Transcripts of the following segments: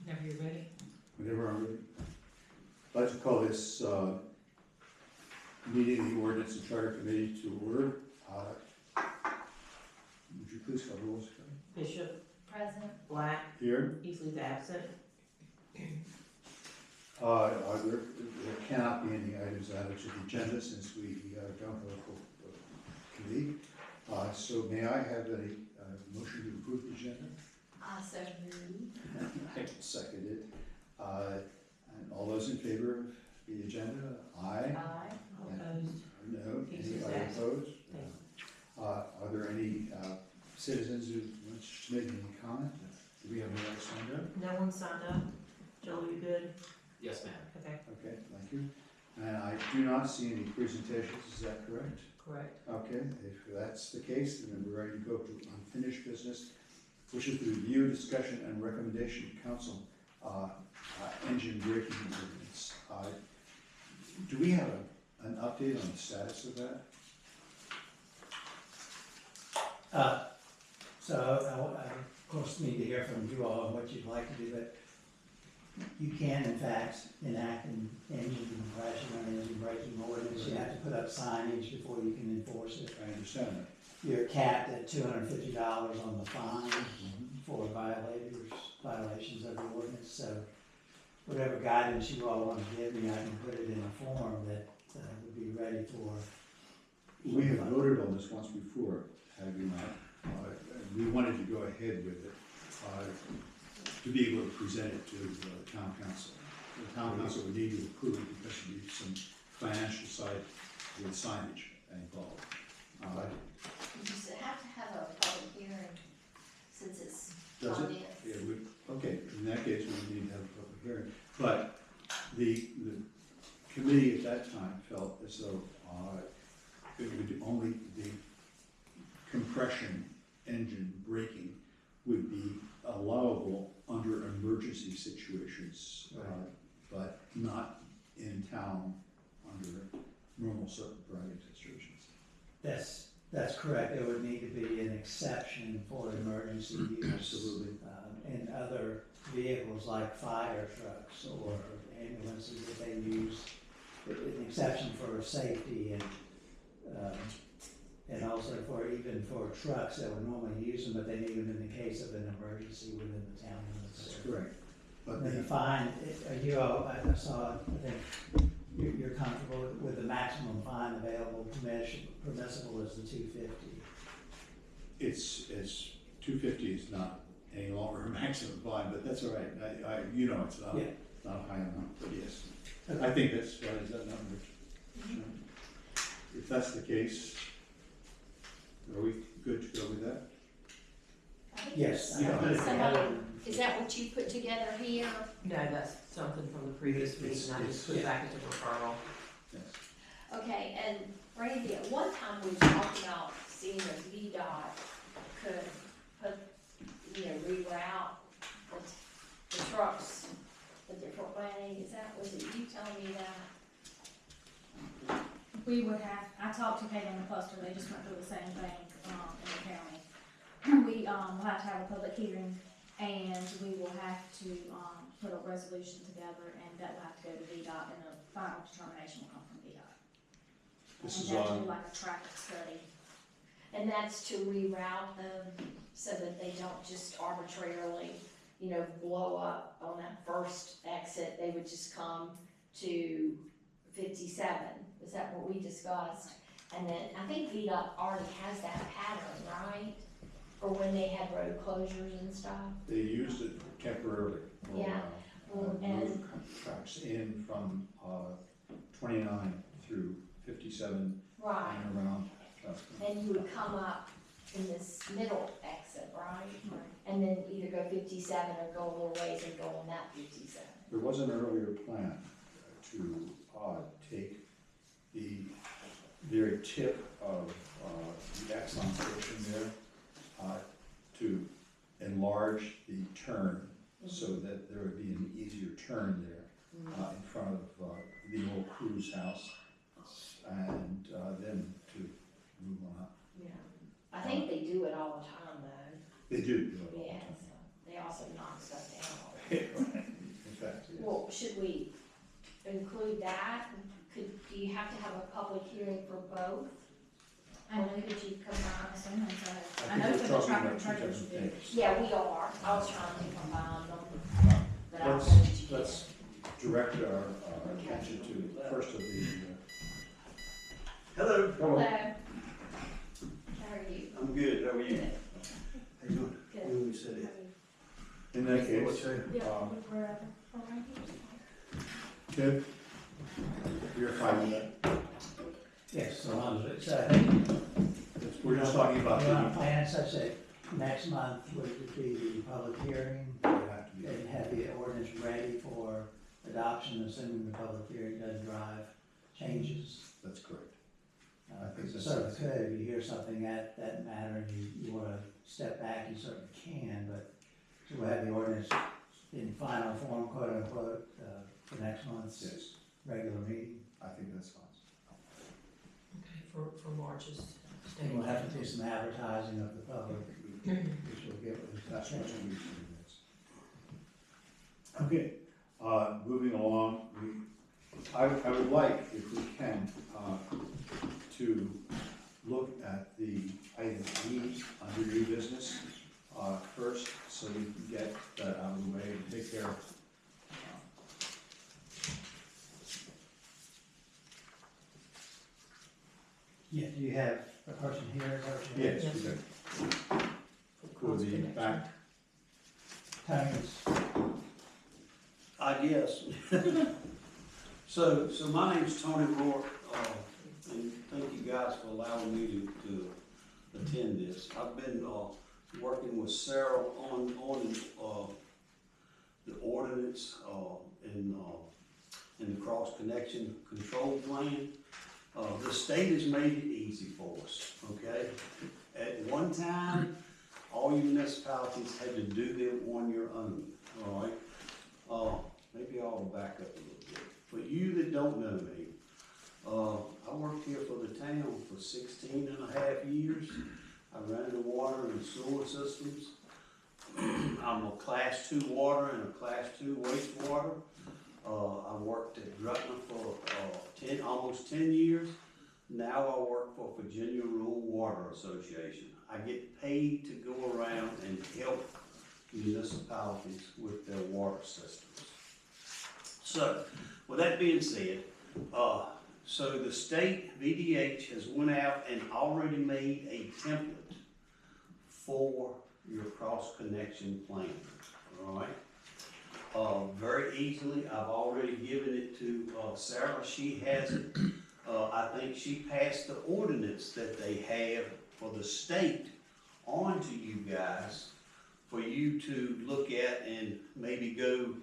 Whenever you're ready. Whenever I'm ready. I'd like to call this meeting of the Ordinance and Charter Committee to order. Would you please call the roll? Bishop. Present. Black. Here. Easley's absent. There cannot be any items added to the agenda since we don't have a full committee. So may I have a motion to approve the agenda? I so move. I second it. And all those in favor of the agenda? Aye. Aye. All opposed. No. He's Anybody absent. opposed? Thanks. Are there any citizens who wish to make any comment? Do we have anyone signed up? No one signed up. Joel, you good? Yes, ma'am. Okay, Okay, thank you. And I do not see any presentations, is that correct? correct. Okay, if that's the case, then we're ready to go to unfinished business, which is the review, discussion, and recommendation to council, engine braking ordinance. Do we have an update on the status of that? So I of course need to hear from you all on what you'd like to do, but you can in fact enact an engine compression or an engine braking ordinance. You have to put up signage before you can enforce it. I understand that. You're capped at $250 on the fine for violations of the ordinance. So whatever guidance you all want to give me, I can put it in a form that would be ready for. We have voted on this once before, have you not? We wanted to go ahead with it, to be able to present it to the town council. The town council would need to approve it because there would be some financial side with signage involved. You just have to have a public hearing since it's Does it? Ordinance. Yeah, okay, in that case, we need to have a public hearing. But the committee at that time felt as though it would only, the compression engine braking would be allowable under emergency situations, but not in town under normal driving situations. That's correct. There would need to be an exception for emergency use. Absolutely. In other vehicles like fire trucks or ambulances that they use, an exception for safety and also even for trucks that would normally use them, but they need them in the case of an emergency within the town limits. That's correct. But And then the fine, you all, I saw, I think you're comfortable with the maximum fine available, permissible is the $250. it's 250 is not any longer a maximum fine, but that's all right. You know, it's not, Yeah. not a high amount, but yes. Okay. I think that's right, is that number? If that's the case, are we good to go with that? I think Yes. there's Yeah. somebody- Is that what you put together here? No, that's something from the previous meeting. I just put it back into referral. Yes. Okay, and Randy, at one time we talked about seeing if VDOT could put, reroute the trucks a different way. Was it you telling me that? We would have, I talked to Kate and the cluster, they just went through the same thing, in the county. We, will have to have a public hearing, and we will have to, put a resolution together, and that will have to go to VDOT, and the final determination will come from VDOT. This And is that's on, like a traffic study. And that's to reroute them so that they don't just arbitrarily, blow up on that first exit. They would just come to 57. Is that what we discussed? And then I think VDOT already has that pattern, right? For when they had road closures and stuff. they used it temporarily for a Yeah. while. And- Move trucks in from 29 through 57 Right. and around. And you would come up in this middle exit, right? Right. And then either go 57 or go a little ways and go on that 57. There was an earlier plan to take the very tip of the Exxon station there to enlarge the turn so that there would be an easier turn there in front of the old Cruz house, and then to move on up. Yeah. I think they do it all the time though. They do. Yeah, so they also knock stuff down all the time. include that? Do you have to have a public hearing for both? I know, Or could you I'm combine? assuming so. I I know think for we're the talking tractor about two trailers different would be. things. Yeah, we are. I was trying to combine them, but I don't know that you can. Let's direct our attention to the first of the. Hello. Hello. How are you? I'm good, how are you? Good. How you doing? Good. When we said it. In that case, Yeah, um, wherever. Oh, right here. Tim, you're fine with that? Yes, so long as it's, We're just talking about we're on the. plan such that next month would be the public hearing Would have to be. and have the ordinance ready for adoption, assuming the public hearing doesn't drive changes. That's correct. I think that's- So if you hear something at that matter and you wanna step back, you certainly can, but so we'll have the ordinance in final form, quote unquote, for next month's Yes, regular meeting. I think that's fine. Okay, for March's And state. we'll have to do some advertising of the public, which will get with That's that what change. we need to do next. Okay, moving along, I would like, if we can, to look at the item E under new business, first, so we can get that out of the way and take care of. Yeah, do you have a person here? Is that what you have? Yes, we do. For the back, Tony's, I guess. So my name's Tony Rourke, and thank you guys for allowing me to attend this. I've been, working with Sarah on, the ordinance, in the cross connection control plan. The state has made it easy for us, okay? At one time, all you municipalities had to do them on your own, all right? Maybe I ought to back up a little bit. For you that don't know me, I worked here for the town for 16 and a half years. I ran the water and sewer systems. I'm a class 2 water and a class 2 wastewater. I worked at Gretna for almost 10 years. Now I work for Virginia Rural Water Association. I get paid to go around and help municipalities with their water systems. So, with that being said, so the state VDH has went out and already made a template for your cross connection plan, all right? Very easily, I've already given it to Sarah, she has it. I think she passed the ordinance that they have for the state on to you guys for you to look at and maybe go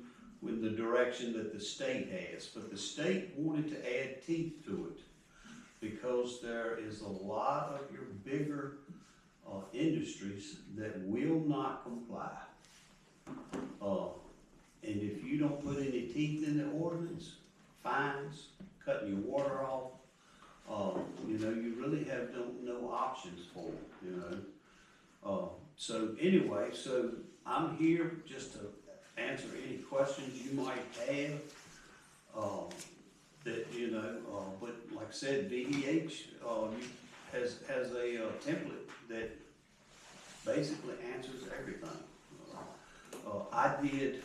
with the direction that the state has. But the state wanted to add teeth to it because there is a lot of your bigger industries that will not comply. And if you don't put any teeth in the ordinance, fines, cutting your water off, you really have no options for it, you know. So anyway, so I'm here just to answer any questions you might have. But like I said, VEH has a template that basically answers everything. I did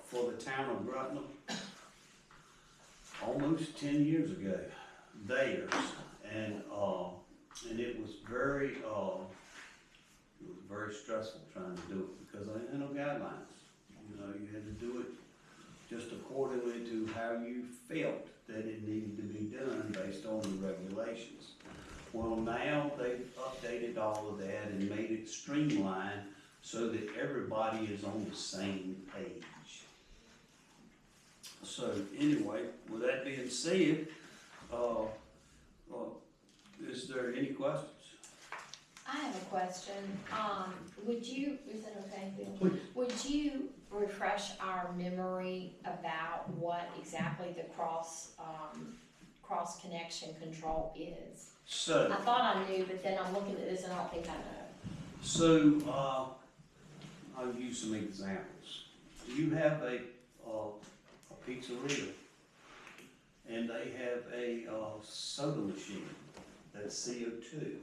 for the town of Gretna almost 10 years ago, theirs, and it was very stressful trying to do it because I had no guidelines. You know, you had to do it just accordingly to how you felt that it needed to be done based on the regulations. Well, now they've updated all of that and made it streamlined so that everybody is on the same page. So anyway, with that being said, is there any questions? I have a question. Is that okay, Bill? Please. Would you refresh our memory about what exactly the cross connection control is? So, I thought I knew, but then I'm looking at this and I don't think I know. So, I'll use some examples. You have a pizzeria, they have a, soda machine that's CO2